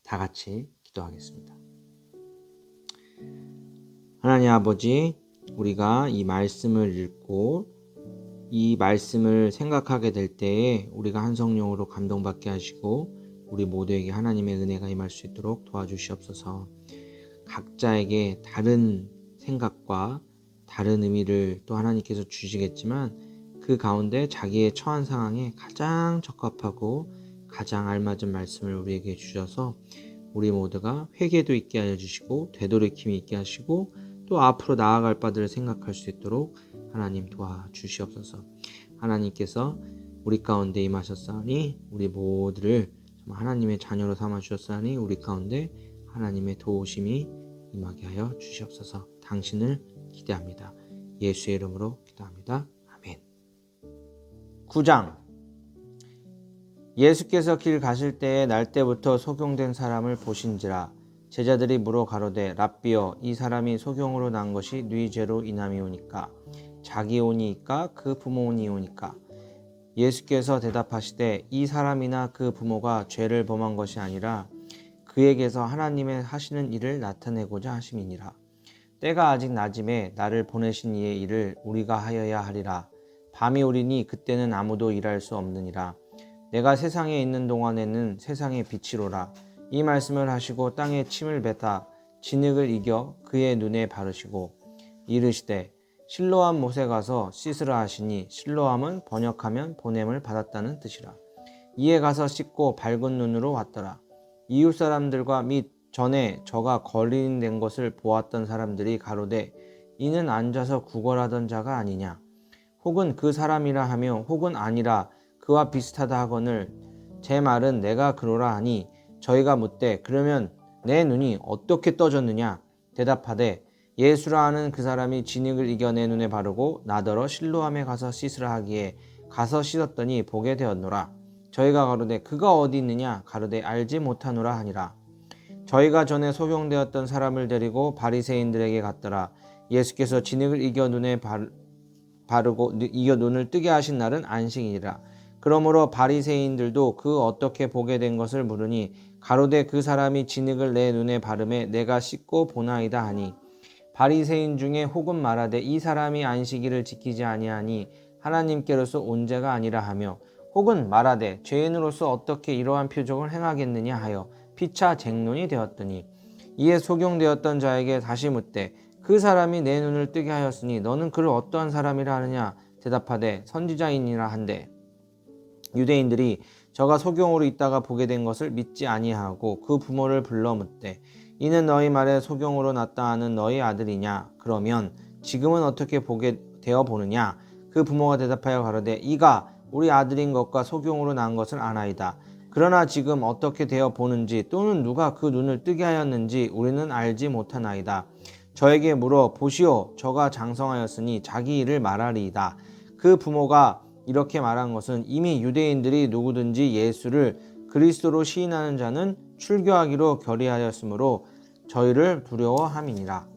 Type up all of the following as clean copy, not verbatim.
다 같이 기도하겠습니다. 하나님 아버지, 우리가 이 말씀을 읽고 이 말씀을 생각하게 될 때에 우리가 한 성령으로 감동받게 하시고 우리 모두에게 하나님의 은혜가 임할 수 있도록 도와주시옵소서. 각자에게 다른 생각과 다른 의미를 또 하나님께서 주시겠지만 그 가운데 자기의 처한 상황에 가장 적합하고 가장 알맞은 말씀을 우리에게 주셔서 우리 모두가 회개도 있게 하여 주시고 되돌이킴이 있게 하시고 또 앞으로 나아갈 바들을 생각할 수 있도록 하나님 도와주시옵소서. 하나님께서 우리 가운데 임하셨사오니 우리 모두를 하나님의 자녀로 삼아 주셨사오니 우리 가운데 하나님의 도우심이 임하게 하여 주시옵소서. 당신을 기대합니다. 예수의 이름으로 기도합니다. 아멘. 9장. 예수께서 길 가실 때에 날 때부터 소경된 사람을 보신지라. 제자들이 물어 가로되 랍비여, 이 사람이 소경으로 난 것이 네 죄로 인함이오니까 자기 오니이까 그 부모 오니이오니까. 예수께서 대답하시되 이 사람이나 그 부모가 죄를 범한 것이 아니라 그에게서 하나님의 하시는 일을 나타내고자 하심이니라. 때가 아직 낮음에 나를 보내신 이의 일을 우리가 하여야 하리라. 밤이 오리니 그때는 아무도 일할 수 없느니라. 내가 세상에 있는 동안에는 세상의 빛이로라. 이 말씀을 하시고 땅에 침을 뱉아 진흙을 이겨 그의 눈에 바르시고 이르시되 실로암 못에 가서 씻으라 하시니 실로암은 번역하면 보냄을 받았다는 뜻이라. 이에 가서 씻고 밝은 눈으로 왔더라. 이웃 사람들과 및 전에 저가 거린된 것을 보았던 사람들이 가로되 이는 앉아서 구걸하던 자가 아니냐. 혹은 그 사람이라 하며 혹은 아니라 그와 비슷하다 하거늘 제 말은 내가 그러라 하니 저희가 묻되 그러면 내 눈이 어떻게 떠졌느냐. 대답하되 예수라 하는 그 사람이 진흙을 이겨 내 눈에 바르고 나더러 실로암에 가서 씻으라 하기에 가서 씻었더니 보게 되었노라. 저희가 가로되 그가 어디 있느냐. 가로되 알지 못하노라 하니라. 저희가 전에 소경되었던 사람을 데리고 바리새인들에게 갔더라. 예수께서 진흙을 이겨 눈에 바르고 이겨 눈을 뜨게 하신 날은 안식이니라. 그러므로 바리새인들도 그 어떻게 보게 된 것을 물으니 가로되 그 사람이 진흙을 내 눈에 바르매 내가 씻고 보나이다 하니. 바리새인 중에 혹은 말하되 이 사람이 안식일을 지키지 아니하니 하나님께로서 온 자가 아니라 하며 혹은 말하되 죄인으로서 어떻게 이러한 표적을 행하겠느냐 하여 피차 쟁론이 되었더니 이에 소경되었던 자에게 다시 묻되 그 사람이 내 눈을 뜨게 하였으니 너는 그를 어떠한 사람이라 하느냐. 대답하되 선지자이니라 한대 유대인들이 저가 소경으로 있다가 보게 된 것을 믿지 아니하고 그 부모를 불러 묻되 이는 너희 말에 소경으로 났다 하는 너희 아들이냐. 그러면 지금은 어떻게 보게 되어 보느냐. 그 부모가 대답하여 가로되 이가 우리 아들인 것과 소경으로 난 것을 아나이다. 그러나 지금 어떻게 되어 보는지 또는 누가 그 눈을 뜨게 하였는지 우리는 알지 못하나이다. 저에게 물어 보시오, 저가 장성하였으니 자기 일을 말하리이다. 그 부모가 이렇게 말한 것은 이미 유대인들이 누구든지 예수를 그리스도로 시인하는 자는 출교하기로 결의하였으므로 저희를 두려워함이니라.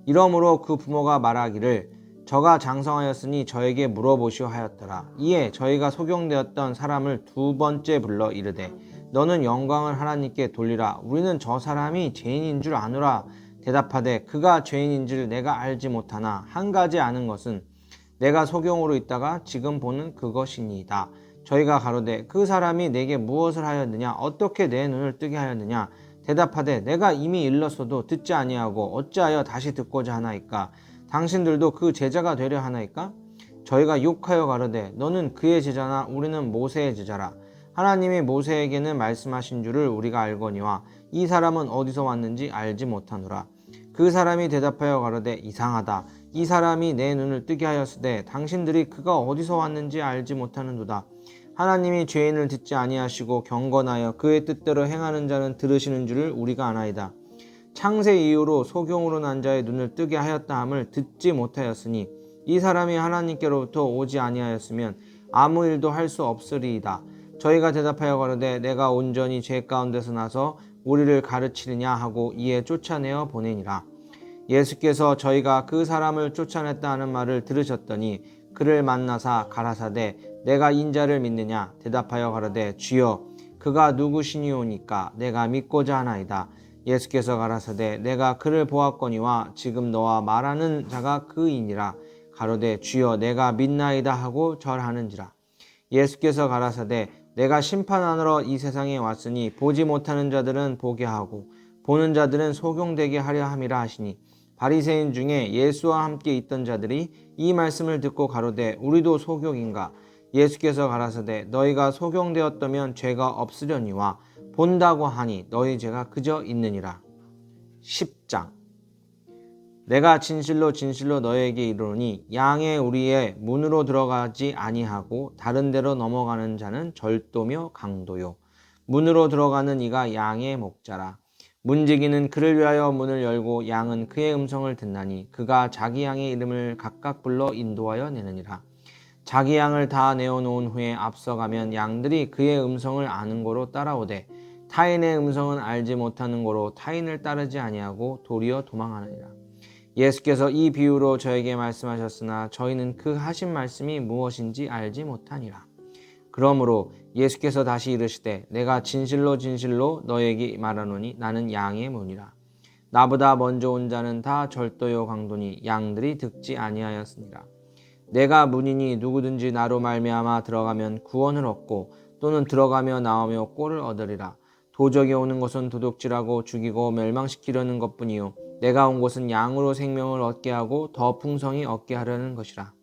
이러므로 그 부모가 말하기를 저가 장성하였으니 저에게 물어보시오 하였더라. 이에 저희가 소경되었던 사람을 두 번째 불러 이르되 너는 영광을 하나님께 돌리라. 우리는 저 사람이 죄인인 줄 아노라. 대답하되 그가 죄인인 줄 내가 알지 못하나 한 가지 아는 것은 내가 소경으로 있다가 지금 보는 그것이니이다. 저희가 가로되 그 사람이 내게 무엇을 하였느냐. 어떻게 내 눈을 뜨게 하였느냐. 대답하되 내가 이미 일렀어도 듣지 아니하고 어찌하여 다시 듣고자 하나이까. 당신들도 그 제자가 되려 하나이까. 저희가 욕하여 가로되 너는 그의 제자나 우리는 모세의 제자라. 하나님이 모세에게는 말씀하신 줄을 우리가 알거니와 이 사람은 어디서 왔는지 알지 못하노라. 그 사람이 대답하여 가로되 이상하다. 이 사람이 내 눈을 뜨게 하였으되 당신들이 그가 어디서 왔는지 알지 못하는도다. 하나님이 죄인을 듣지 아니하시고 경건하여 그의 뜻대로 행하는 자는 들으시는 줄을 우리가 아나이다. 창세 이후로 소경으로 난 자의 눈을 뜨게 하였다 함을 듣지 못하였으니 이 사람이 하나님께로부터 오지 아니하였으면 아무 일도 할 수 없으리이다. 저희가 대답하여 가로되 내가 온전히 죄 가운데서 나서 우리를 가르치느냐 하고 이에 쫓아내어 보내니라. 예수께서 저희가 그 사람을 쫓아냈다 하는 말을 들으셨더니 그를 만나사 가라사대 내가 인자를 믿느냐. 대답하여 가로되 주여 그가 누구시니오니까 내가 믿고자 하나이다. 예수께서 가라사대 내가 그를 보았거니와 지금 너와 말하는 자가 그이니라. 가로되 주여 내가 믿나이다 하고 절하는지라. 예수께서 가라사대 내가 심판하러 이 세상에 왔으니 보지 못하는 자들은 보게 하고 보는 자들은 소경되게 하려 함이라 하시니 바리새인 중에 예수와 함께 있던 자들이 이 말씀을 듣고 가로되 우리도 소경인가. 예수께서 가라사대 너희가 소경되었다면 죄가 없으려니와 본다고 하니 너희 죄가 그저 있느니라. 10장. 내가 진실로 진실로 너희에게 이르노니 양의 우리의 문으로 들어가지 아니하고 다른 데로 넘어가는 자는 절도며 강도요 문으로 들어가는 이가 양의 목자라. 문지기는 그를 위하여 문을 열고 양은 그의 음성을 듣나니 그가 자기 양의 이름을 각각 불러 인도하여 내느니라. 자기 양을 다 내어놓은 후에 앞서가면 양들이 그의 음성을 아는 고로 따라오되 타인의 음성은 알지 못하는 고로 타인을 따르지 아니하고 도리어 도망하느니라. 예수께서 이 비유로 저에게 말씀하셨으나 저희는 그 하신 말씀이 무엇인지 알지 못하니라. 그러므로 예수께서 다시 이르시되 내가 진실로 진실로 너에게 말하노니 나는 양의 문이라. 나보다 먼저 온 자는 다 절도요 강도니 양들이 듣지 아니하였으니라. 내가 문이니 누구든지 나로 말미암아 들어가면 구원을 얻고 또는 들어가며 나오며 꼴을 얻으리라. 도적이 오는 것은 도둑질하고 죽이고 멸망시키려는 것뿐이요 내가 온 것은 양으로 생명을 얻게 하고 더 풍성히 얻게 하려는 것이라.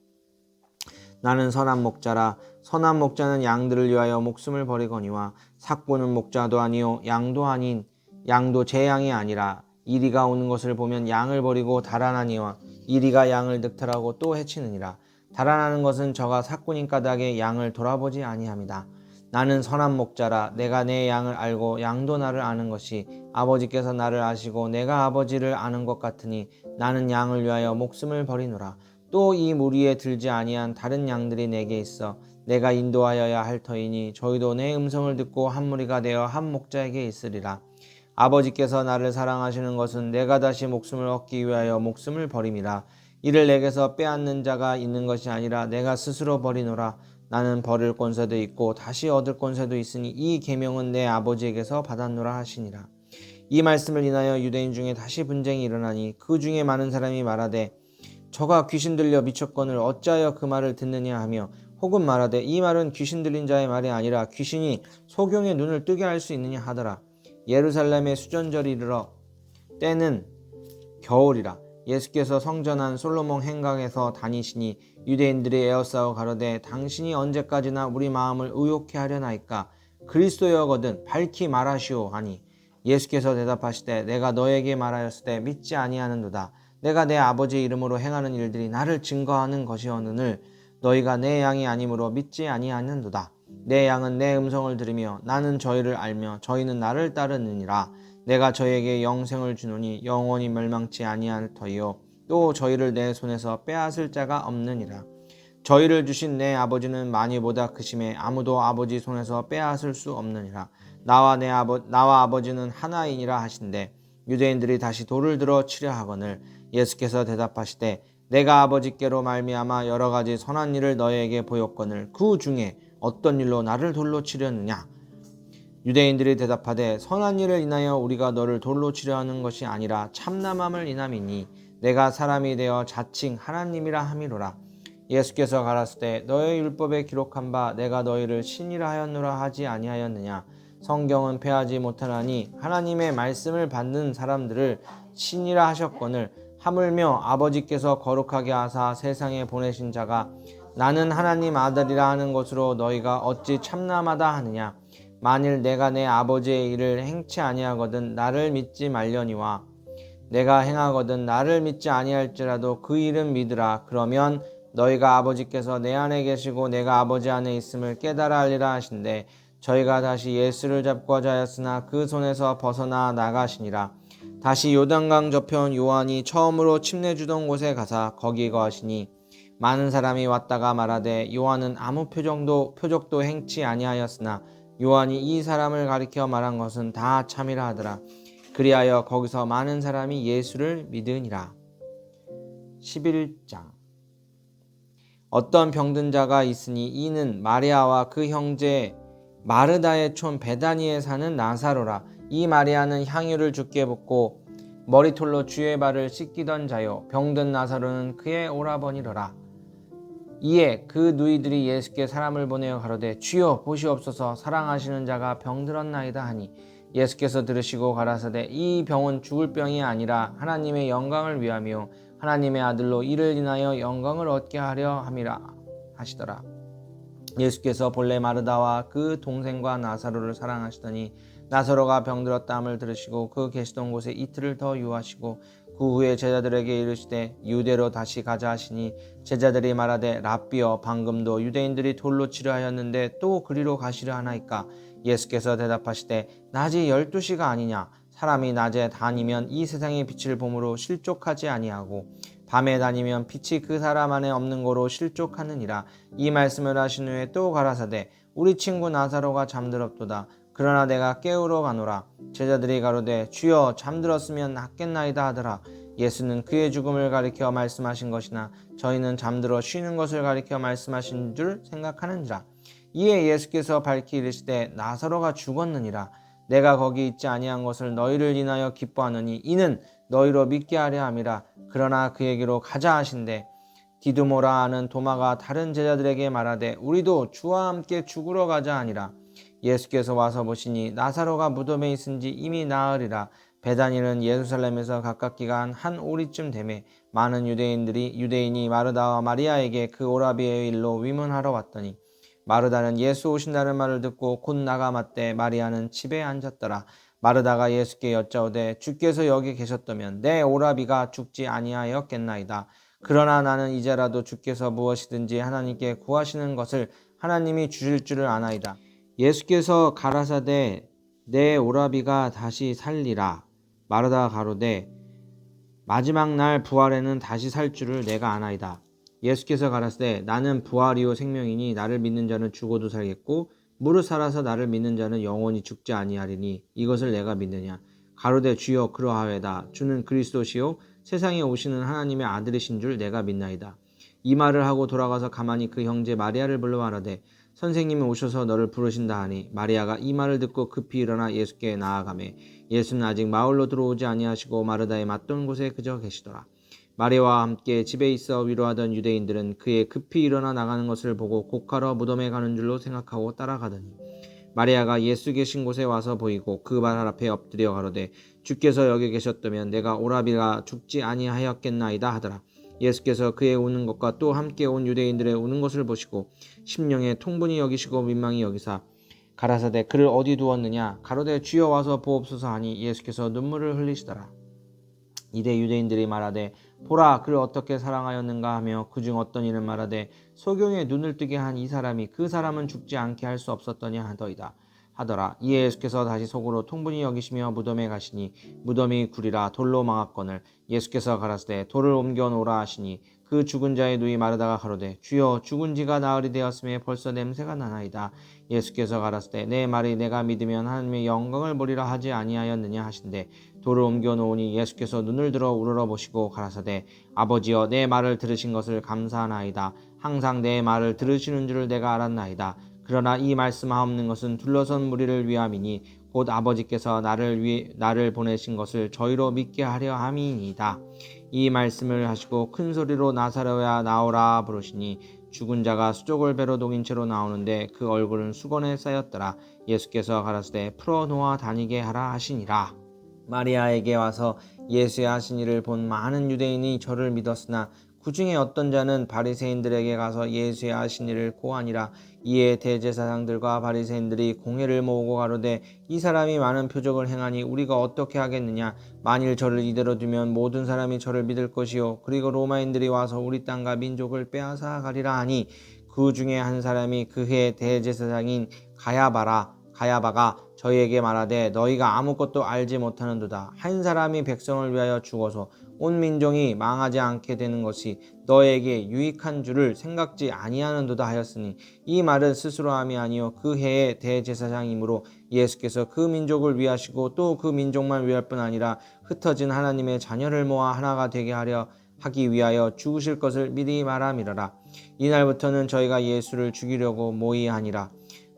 나는 선한 목자라. 선한 목자는 양들을 위하여 목숨을 버리거니와 삭보는 목자도 아니요 양도 아닌 양도 제 양이 아니라 이리가 오는 것을 보면 양을 버리고 달아나니와 이리가 양을 늑탈하고 또 해치느니라. 달아나는 것은 저가 삭군인 까닭에 양을 돌아보지 아니함이다. 나는 선한 목자라. 내가 내 양을 알고 양도 나를 아는 것이 아버지께서 나를 아시고 내가 아버지를 아는 것 같으니 나는 양을 위하여 목숨을 버리노라. 또 이 무리에 들지 아니한 다른 양들이 내게 있어 내가 인도하여야 할 터이니 저희도 내 음성을 듣고 한 무리가 되어 한 목자에게 있으리라. 아버지께서 나를 사랑하시는 것은 내가 다시 목숨을 얻기 위하여 목숨을 버림이라. 이를 내게서 빼앗는 자가 있는 것이 아니라 내가 스스로 버리노라. 나는 버릴 권세도 있고 다시 얻을 권세도 있으니 이 계명은 내 아버지에게서 받았노라 하시니라. 이 말씀을 인하여 유대인 중에 다시 분쟁이 일어나니 그 중에 많은 사람이 말하되 저가 귀신 들려 미쳤거늘 어찌하여 그 말을 듣느냐 하며 혹은 말하되 이 말은 귀신 들린 자의 말이 아니라 귀신이 소경의 눈을 뜨게 할 수 있느냐 하더라. 예루살렘의 수전절이 이르러 때는 겨울이라. 예수께서 성전한 솔로몬 행각에서 다니시니 유대인들이 에워싸워 가로되 당신이 언제까지나 우리 마음을 의욕해 하려나이까. 그리스도여거든 밝히 말하시오 하니 예수께서 대답하시되 내가 너에게 말하였을 때 믿지 아니하는도다. 내가 내 아버지의 이름으로 행하는 일들이 나를 증거하는 것이오느늘 너희가 내 양이 아니므로 믿지 아니하는도다. 내 양은 내 음성을 들으며 나는 저희를 알며 저희는 나를 따르느니라. 내가 저희에게 영생을 주노니 영원히 멸망치 아니할 터이요 또 저희를 내 손에서 빼앗을 자가 없느니라. 저희를 주신 내 아버지는 많이보다 크심에 아무도 아버지 손에서 빼앗을 수 없느니라. 나와 아버지는 하나이니라 하신대 유대인들이 다시 돌을 들어 치려 하거늘 예수께서 대답하시되 내가 아버지께로 말미암아 여러 가지 선한 일을 너희에게 보였거늘 그 중에 어떤 일로 나를 돌로 치려느냐. 유대인들이 대답하되 선한 일을 인하여 우리가 너를 돌로 치려 하는 것이 아니라 참남함을 인함이니 내가 사람이 되어 자칭 하나님이라 함이로라. 예수께서 가라사대 너의 율법에 기록한 바 내가 너희를 신이라 하였노라 하지 아니하였느냐. 성경은 패하지 못하나니 하나님의 말씀을 받는 사람들을 신이라 하셨거늘 하물며 아버지께서 거룩하게 하사 세상에 보내신 자가 나는 하나님 아들이라 하는 것으로 너희가 어찌 참남하다 하느냐. 만일 내가 내 아버지의 일을 행치 아니하거든 나를 믿지 말려니와 내가 행하거든 나를 믿지 아니할지라도 그 일은 믿으라. 그러면 너희가 아버지께서 내 안에 계시고 내가 아버지 안에 있음을 깨달아 알리라 하신대 저희가 다시 예수를 잡고자 하였으나 그 손에서 벗어나 나가시니라. 다시 요단강 저편 요한이 처음으로 침례주던 곳에 가사 거기 거하시니 많은 사람이 왔다가 말하되 요한은 아무 표적도 행치 아니하였으나 요한이 이 사람을 가리켜 말한 것은 다 참이라 하더라. 그리하여 거기서 많은 사람이 예수를 믿으니라. 11장. 어떤 병든 자가 있으니 이는 마리아와 그 형제 마르다의 촌 베다니에 사는 나사로라. 이 마리아는 향유를 주께 붓고 머리털로 주의 발을 씻기던 자요, 병든 나사로는 그의 오라버니더라. 이에 그 누이들이 예수께 사람을 보내어 가로되 주여 보시옵소서, 사랑하시는 자가 병들었나이다 하니, 예수께서 들으시고 가라사대 이 병은 죽을 병이 아니라 하나님의 영광을 위하며 하나님의 아들로 이를 인하여 영광을 얻게 하려 함이라 하시더라. 예수께서 본래 마르다와 그 동생과 나사로를 사랑하시더니 나사로가 병들었다함을 들으시고 그 계시던 곳에 이틀을 더 유하시고 그 후에 제자들에게 이르시되 유대로 다시 가자 하시니, 제자들이 말하되 랍비여, 방금도 유대인들이 돌로 치려 하였는데 또 그리로 가시려 하나이까? 예수께서 대답하시되 낮이 12시가 아니냐? 사람이 낮에 다니면 이 세상의 빛을 보므로 실족하지 아니하고 밤에 다니면 빛이 그 사람 안에 없는 거로 실족하느니라. 이 말씀을 하신 후에 또 가라사대 우리 친구 나사로가 잠들었도다. 그러나 내가 깨우러 가노라. 제자들이 가로되 주여, 잠들었으면 낫겠나이다 하더라. 예수는 그의 죽음을 가리켜 말씀하신 것이나 저희는 잠들어 쉬는 것을 가리켜 말씀하신 줄 생각하는지라. 이에 예수께서 밝히 이르시되 나사로가 죽었느니라. 내가 거기 있지 아니한 것을 너희를 인하여 기뻐하느니 이는 너희로 믿게 하려 함이라. 그러나 그에게로 가자 하신대 디두모라 하는 도마가 다른 제자들에게 말하되 우리도 주와 함께 죽으러 가자 하니라. 예수께서 와서 보시니 나사로가 무덤에 있은지 이미 나으리라. 베다니는 예루살렘에서 가깝기가 한 오리쯤 되매 많은 유대인이 마르다와 마리아에게 그 오라비의 일로 위문하러 왔더니, 마르다는 예수 오신다는 말을 듣고 곧 나가 맞되 마리아는 집에 앉았더라. 마르다가 예수께 여짜오되 주께서 여기 계셨다면 내 오라비가 죽지 아니하였겠나이다. 그러나 나는 이제라도 주께서 무엇이든지 하나님께 구하시는 것을 하나님이 주실 줄을 아나이다. 예수께서 가라사대 내 오라비가 다시 살리라. 마르다가 가로되 마지막 날 부활에는 다시 살 줄을 내가 아나이다. 예수께서 가라사대 나는 부활이요 생명이니 나를 믿는 자는 죽어도 살겠고 무릇 살아서 나를 믿는 자는 영원히 죽지 아니하리니 이것을 내가 믿느냐. 가로되 주여 그러하외다. 주는 그리스도시요 세상에 오시는 하나님의 아들이신 줄 내가 믿나이다. 이 말을 하고 돌아가서 가만히 그 형제 마리아를 불러 말하되 선생님이 오셔서 너를 부르신다 하니, 마리아가 이 말을 듣고 급히 일어나 예수께 나아가매 예수는 아직 마을로 들어오지 아니하시고 마르다의 맞던 곳에 그저 계시더라. 마리아와 함께 집에 있어 위로하던 유대인들은 그의 급히 일어나 나가는 것을 보고 곡하러 무덤에 가는 줄로 생각하고 따라가더니, 마리아가 예수 계신 곳에 와서 보이고 그 발 앞에 엎드려 가로되 주께서 여기 계셨다면 내가 오라비가 죽지 아니하였겠나이다 하더라. 예수께서 그의 우는 것과 또 함께 온 유대인들의 우는 것을 보시고 심령에 통분히 여기시고 민망히 여기사 가라사대 그를 어디 두었느냐. 가로되 주여 와서 보옵소서 하니 예수께서 눈물을 흘리시더라. 이에 유대인들이 말하되 보라, 그를 어떻게 사랑하였는가 하며 그중 어떤 이는 말하되 소경의 눈을 뜨게 한 이 사람이 그 사람은 죽지 않게 할 수 없었더냐 하더라. 이에 예수께서 다시 속으로 통분히 여기시며 무덤에 가시니 무덤이 구리라 돌로 막았거늘 예수께서 가라사대 돌을 옮겨 놓으라 하시니, 그 죽은 자의 누이 마르다가 가로되 주여, 죽은 지가 나흘이 되었음에 벌써 냄새가 나나이다. 예수께서 가라사대 내 말이 내가 믿으면 하나님의 영광을 보리라 하지 아니하였느냐 하신대 돌을 옮겨 놓으니 예수께서 눈을 들어 우러러 보시고 가라사대 아버지여, 내 말을 들으신 것을 감사하나이다. 항상 내 말을 들으시는 줄을 내가 알았나이다. 그러나 이 말씀하옵는 것은 둘러선 무리를 위함이니 곧 아버지께서 나를 보내신 것을 저희로 믿게 하려 함이니이다. 이 말씀을 하시고 큰 소리로 나사로야 나오라 부르시니 죽은 자가 수족을 배로 동인 채로 나오는데 그 얼굴은 수건에 쌓였더라. 예수께서 가라사대 풀어 놓아 다니게 하라 하시니라. 마리아에게 와서 예수의 하신 일을 본 많은 유대인이 저를 믿었으나 그 중에 어떤 자는 바리새인들에게 가서 예수의 하신 일을 고하니라. 이에 대제사장들과 바리새인들이 공회를 모으고 가로되 이 사람이 많은 표적을 행하니 우리가 어떻게 하겠느냐. 만일 저를 이대로 두면 모든 사람이 저를 믿을 것이요 그리고 로마인들이 와서 우리 땅과 민족을 빼앗아 가리라 하니, 그 중에 한 사람이 그해 대제사장인 가야바가 저희에게 말하되 너희가 아무것도 알지 못하는도다. 한 사람이 백성을 위하여 죽어서 온 민족이 망하지 않게 되는 것이 너에게 유익한 줄을 생각지 아니하는도다 하였으니, 이 말은 스스로 함이 아니요 그 해의 대제사장이므로 예수께서 그 민족을 위하시고 또 그 민족만 위할 뿐 아니라 흩어진 하나님의 자녀를 모아 하나가 되게 하기 위하여 죽으실 것을 미리 말함이러라. 이날부터는 저희가 예수를 죽이려고 모의하니라.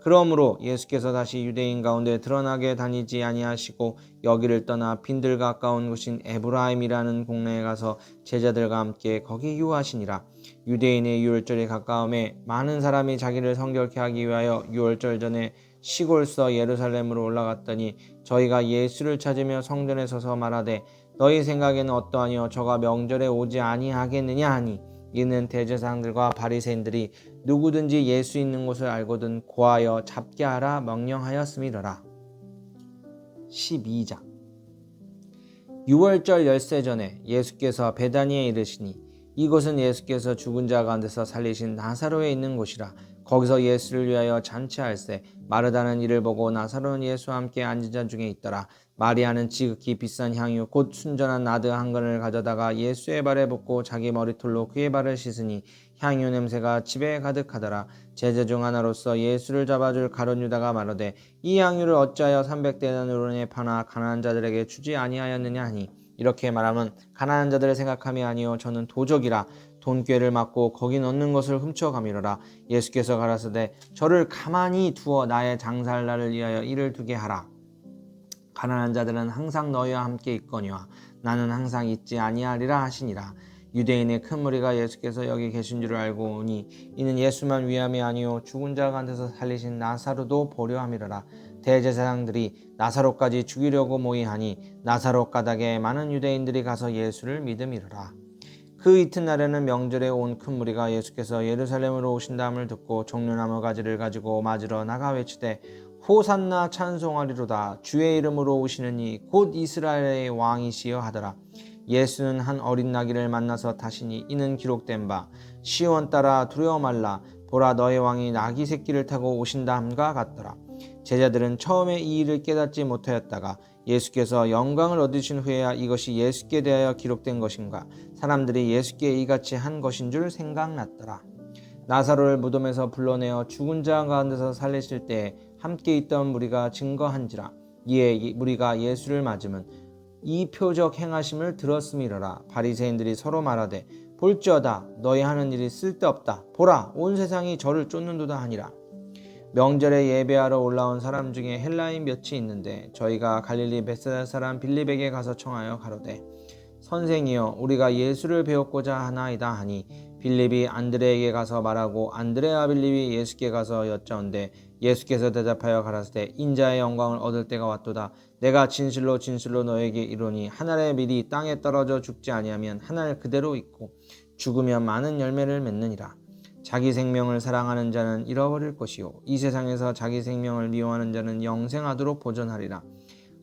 그러므로 예수께서 다시 유대인 가운데 드러나게 다니지 아니하시고 여기를 떠나 빈들 가까운 곳인 에브라임이라는 공내에 가서 제자들과 함께 거기 유하시니라. 유대인의 유월절이 가까움에 많은 사람이 자기를 성결케 하기 위하여 유월절 전에 시골서 예루살렘으로 올라갔더니 저희가 예수를 찾으며 성전에 서서 말하되 너희 생각에는 어떠하뇨? 저가 명절에 오지 아니하겠느냐 하니 이는 대제사장들과 바리새인들이 누구든지 예수 있는 곳을 알거든 고하여 잡게 하라 명령하였음이더라. 12장. 유월절 열세 전에 예수께서 베다니에 이르시니 이곳은 예수께서 죽은 자 가운데서 살리신 나사로에 있는 곳이라. 거기서 예수를 위하여 잔치할세 마르다는 이를 보고 나사로는 예수와 함께 앉은 자 중에 있더라. 마리아는 지극히 비싼 향유 곧 순전한 나드 한 근을 가져다가 예수의 발에 붓고 자기 머리털로 그의 발을 씻으니 향유 냄새가 집에 가득하더라. 제자 중 하나로서 예수를 잡아줄 가룟 유다가 말하되 이 향유를 어찌하여 300데나리온에 파나 가난한 자들에게 주지 아니하였느냐 하니 이렇게 말하면 가난한 자들을 생각함이 아니요 저는 도적이라 돈꾀를 맞고 거기 넣는 것을 훔쳐가미러라. 예수께서 가라사대 저를 가만히 두어 나의 장사할 날을 위하여 이를 두게 하라. 가난한 자들은 항상 너희와 함께 있거니와 나는 항상 있지 아니하리라 하시니라. 유대인의 큰 무리가 예수께서 여기 계신 줄을 알고 오니 이는 예수만 위함이 아니요 죽은 자 가운데서 살리신 나사로도 보려 함이로라. 대제사장들이 나사로까지 죽이려고 모의하니 나사로 가닥에 많은 유대인들이 가서 예수를 믿음이로라. 그 이튿날에는 명절에 온 큰 무리가 예수께서 예루살렘으로 오신다함을 듣고 종려나무 가지를 가지고 맞으러 나가 외치되 호산나 찬송하리로다 주의 이름으로 오시는 이 곧 이스라엘의 왕이시여 하더라. 예수는 한 어린 나귀를 만나서 타시니 이는 기록된 바 시온 따라 두려워 말라 보라 너의 왕이 나귀 새끼를 타고 오신다 함과 같더라. 제자들은 처음에 이 일을 깨닫지 못하였다가 예수께서 영광을 얻으신 후에야 이것이 예수께 대하여 기록된 것인가 사람들이 예수께 이같이 한 것인 줄 생각났더라. 나사로를 무덤에서 불러내어 죽은 자 가운데서 살리실 때에 함께 있던 무리가 증거한지라. 이에 무리가 예수를 맞으면 이 표적 행하심을 들었음이로라. 바리새인들이 서로 말하되 볼지어다 너희 하는 일이 쓸데없다. 보라 온 세상이 저를 쫓는도다 하니라. 명절에 예배하러 올라온 사람 중에 헬라인 몇이 있는데 저희가 갈릴리 벳사다 사람 빌립에게 가서 청하여 가로되 선생이여 우리가 예수를 배웠고자 하나이다 하니 빌립이 안드레에게 가서 말하고 안드레와 빌립이 예수께 가서 여짜온대 예수께서 대답하여 가라사대 인자의 영광을 얻을 때가 왔도다. 내가 진실로 진실로 너에게 이르노니 한 알의 밀이 땅에 떨어져 죽지 아니하면 한 알 그대로 있고 죽으면 많은 열매를 맺느니라. 자기 생명을 사랑하는 자는 잃어버릴 것이요 이 세상에서 자기 생명을 미워하는 자는 영생하도록 보존하리라.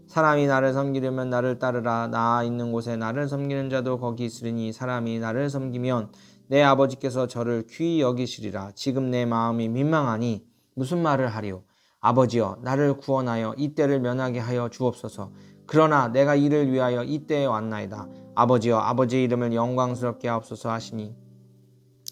사람이 나를 섬기려면 나를 따르라. 나 있는 곳에 나를 섬기는 자도 거기 있으리니 사람이 나를 섬기면 내 아버지께서 저를 귀히 여기시리라. 지금 내 마음이 민망하니 무슨 말을 하리요. 아버지여 나를 구원하여 이 때를 면하게 하여 주옵소서. 그러나 내가 이를 위하여 이 때에 왔나이다. 아버지여 아버지의 이름을 영광스럽게 하옵소서 하시니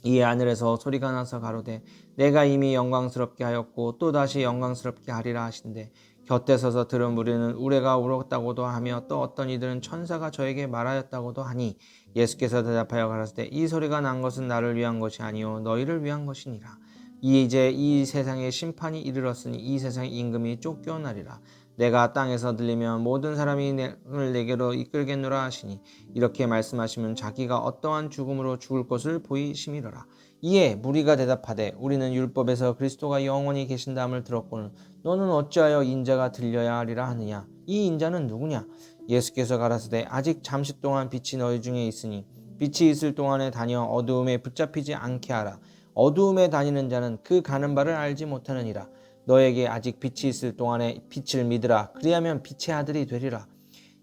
이에 하늘에서 소리가 나서 가로되 내가 이미 영광스럽게 하였고 또다시 영광스럽게 하리라 하신대 곁에 서서 들은 무리는 우레가 울었다고도 하며 또 어떤 이들은 천사가 저에게 말하였다고도 하니 예수께서 대답하여 가라사대 이 소리가 난 것은 나를 위한 것이 아니요 너희를 위한 것이니라. 이제 이 세상에 심판이 이르렀으니 이 세상의 임금이 쫓겨나리라. 내가 땅에서 들리면 모든 사람이 내게로 이끌겠노라 하시니 이렇게 말씀하시면 자기가 어떠한 죽음으로 죽을 것을 보이심이로라. 이에 무리가 대답하되 우리는 율법에서 그리스도가 영원히 계신다함을 들었고는 너는 어찌하여 인자가 들려야 하리라 하느냐. 이 인자는 누구냐. 예수께서 가라사대 아직 잠시 동안 빛이 너희 중에 있으니 빛이 있을 동안에 다녀 어두움에 붙잡히지 않게 하라. 어두움에 다니는 자는 그 가는 바를 알지 못하느니라. 너에게 아직 빛이 있을 동안에 빛을 믿으라. 그리하면 빛의 아들이 되리라.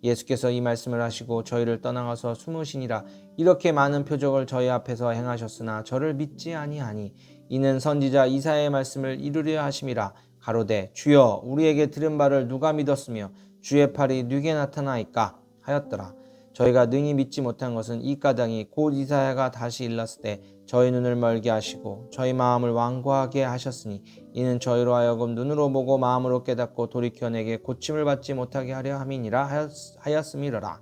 예수께서 이 말씀을 하시고 저희를 떠나가서 숨으시니라. 이렇게 많은 표적을 저희 앞에서 행하셨으나 저를 믿지 아니하니 이는 선지자 이사야의 말씀을 이루려 하심이라. 가로되 주여 우리에게 들은 바를 누가 믿었으며 주의 팔이 누게 나타나이까 하였더라. 저희가 능히 믿지 못한 것은 이 까닭이 곧 이사야가 다시 일렀을 때 저희 눈을 멀게 하시고 저희 마음을 완고하게 하셨으니 이는 저희로 하여금 눈으로 보고 마음으로 깨닫고 돌이켜 내게 고침을 받지 못하게 하려 함이니라 하였음이로라.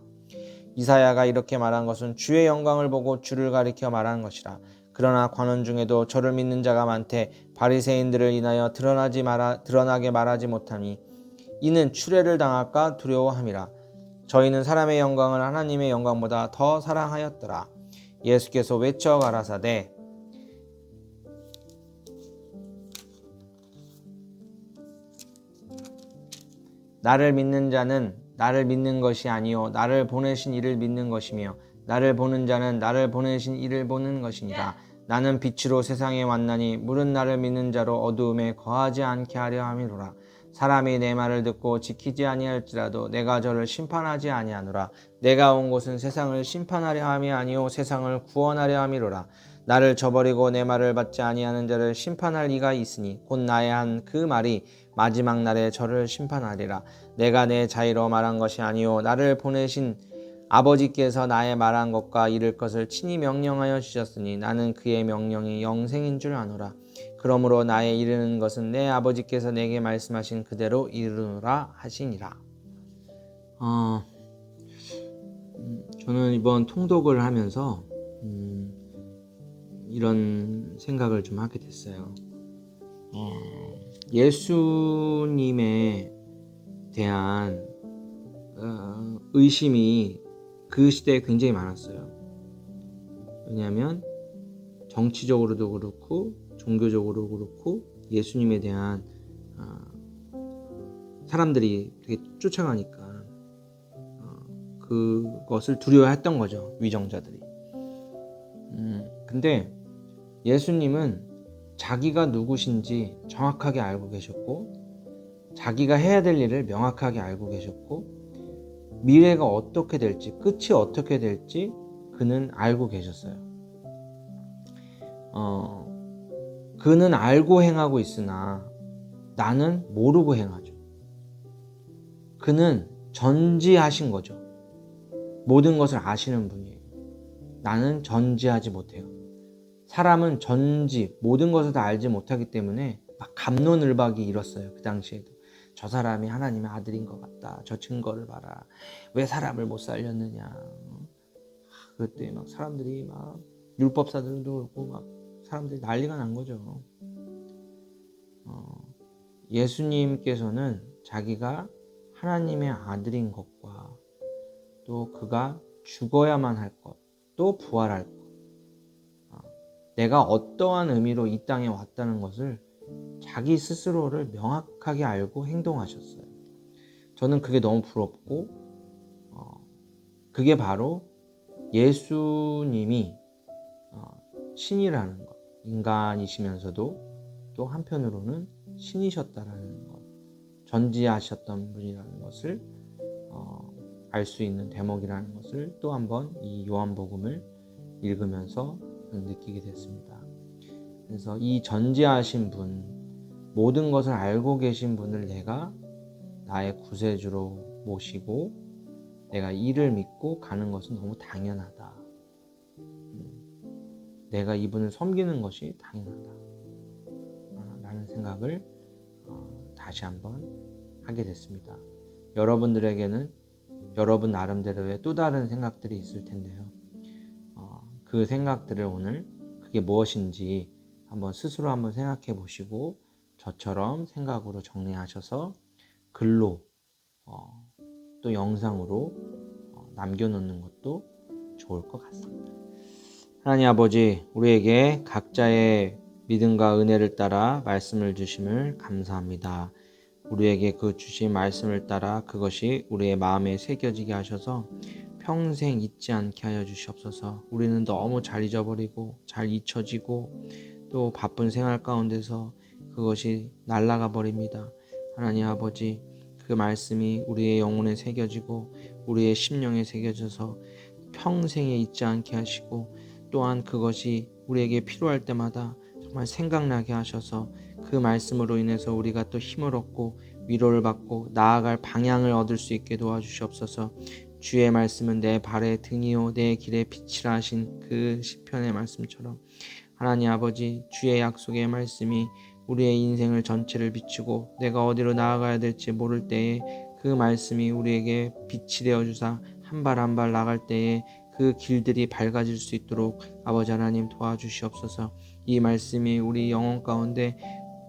이사야가 이렇게 말한 것은 주의 영광을 보고 주를 가리켜 말한 것이라. 그러나 관원 중에도 저를 믿는 자가 많되 바리새인들을 인하여 드러나게 말하지 못하니 이는 추례를 당할까 두려워함이라. 저희는 사람의 영광을 하나님의 영광보다 더 사랑하였더라. 예수께서 외쳐 가라사대 나를 믿는 자는 나를 믿는 것이 아니요 나를 보내신 이를 믿는 것이며 나를 보는 자는 나를 보내신 이를 보는 것이니라. 나는 빛으로 세상에 왔나니 물은 나를 믿는 자로 어두움에 거하지 않게 하려 함이로라. 사람이 내 말을 듣고 지키지 아니할지라도 내가 저를 심판하지 아니하노라. 내가 온 곳은 세상을 심판하려 함이 아니요 세상을 구원하려 함이로라. 나를 저버리고 내 말을 받지 아니하는 자를 심판할 이가 있으니 곧 나의 한 그 말이 마지막 날에 저를 심판하리라. 내가 내 자의로 말한 것이 아니요 나를 보내신 아버지께서 나의 말한 것과 이를 것을 친히 명령하여 주셨으니 나는 그의 명령이 영생인 줄 아노라. 그러므로 나의 이르는 것은 내 아버지께서 내게 말씀하신 그대로 이르노라 하시니라. 저는 이번 통독을 하면서 이런 생각을 좀 하게 됐어요. 예수님에 대한 의심이 그 시대에 굉장히 많았어요. 왜냐하면 정치적으로도 그렇고 종교적으로 그렇고 예수님에 대한 사람들이 되게 쫓아가니까 그것을 두려워했던 거죠. 위정자들이. 근데 예수님은 자기가 누구신지 정확하게 알고 계셨고 자기가 해야 될 일을 명확하게 알고 계셨고 미래가 어떻게 될지 끝이 어떻게 될지 그는 알고 계셨어요. 그는 알고 행하고 있으나 나는 모르고 행하죠. 그는 전지하신 거죠. 모든 것을 아시는 분이에요. 나는 전지하지 못해요. 사람은 모든 것을 다 알지 못하기 때문에 막 갑론을박이 일었어요. 그 당시에도. 저 사람이 하나님의 아들인 것 같다. 저 증거를 봐라. 왜 사람을 못 살렸느냐. 그때 막 사람들이 막 율법사들도 그렇고 막 사람들이 난리가 난 거죠. 예수님께서는 자기가 하나님의 아들인 것과 또 그가 죽어야만 할 것, 또 부활할 것, 내가 어떠한 의미로 이 땅에 왔다는 것을 자기 스스로를 명확하게 알고 행동하셨어요. 저는 그게 너무 부럽고 그게 바로 예수님이 신이라는 것, 인간이시면서도 또 한편으로는 신이셨다라는 것, 전지하셨던 분이라는 것을 알 수 있는 대목이라는 것을 또 한번 이 요한복음을 읽으면서 느끼게 됐습니다. 그래서 이 전지하신 분, 모든 것을 알고 계신 분을 내가 나의 구세주로 모시고 내가 이를 믿고 가는 것은 너무 당연하다. 내가 이분을 섬기는 것이 당연하다. 라는 생각을 다시 한번 하게 됐습니다. 여러분들에게는 여러분 나름대로의 또 다른 생각들이 있을 텐데요. 그 생각들을 오늘 그게 무엇인지 스스로 한번 생각해 보시고 저처럼 생각으로 정리하셔서 글로 또 영상으로 남겨놓는 것도 좋을 것 같습니다. 하나님 아버지, 우리에게 각자의 믿음과 은혜를 따라 말씀을 주심을 감사합니다. 우리에게 그 주신 말씀을 따라 그것이 우리의 마음에 새겨지게 하셔서 평생 잊지 않게 하여 주시옵소서. 우리는 너무 잘 잊어버리고 잘 잊혀지고 또 바쁜 생활 가운데서 그것이 날아가 버립니다. 하나님 아버지, 그 말씀이 우리의 영혼에 새겨지고 우리의 심령에 새겨져서 평생에 잊지 않게 하시고 또한 그것이 우리에게 필요할 때마다 정말 생각나게 하셔서 그 말씀으로 인해서 우리가 또 힘을 얻고 위로를 받고 나아갈 방향을 얻을 수 있게 도와주시옵소서. 주의 말씀은 내 발의 등이요 내 길의 빛이라 하신 그 시편의 말씀처럼 하나님 아버지, 주의 약속의 말씀이 우리의 인생을 전체를 비추고 내가 어디로 나아가야 될지 모를 때에 그 말씀이 우리에게 빛이 되어 주사 한 발 한 발 나갈 때에 그 길들이 밝아질 수 있도록 아버지 하나님 도와주시옵소서. 이 말씀이 우리 영혼 가운데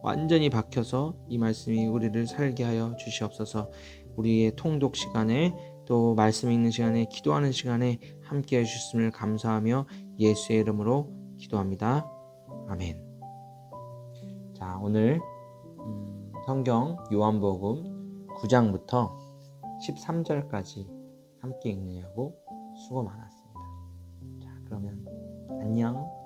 완전히 박혀서 이 말씀이 우리를 살게 하여 주시옵소서. 우리의 통독 시간에 또 말씀 읽는 시간에 기도하는 시간에 함께 해주셨음을 감사하며 예수의 이름으로 기도합니다. 아멘. 자, 오늘 성경 요한복음 9장부터 13절까지 함께 읽느냐고 수고 많았습니다. 자, 그러면 안녕.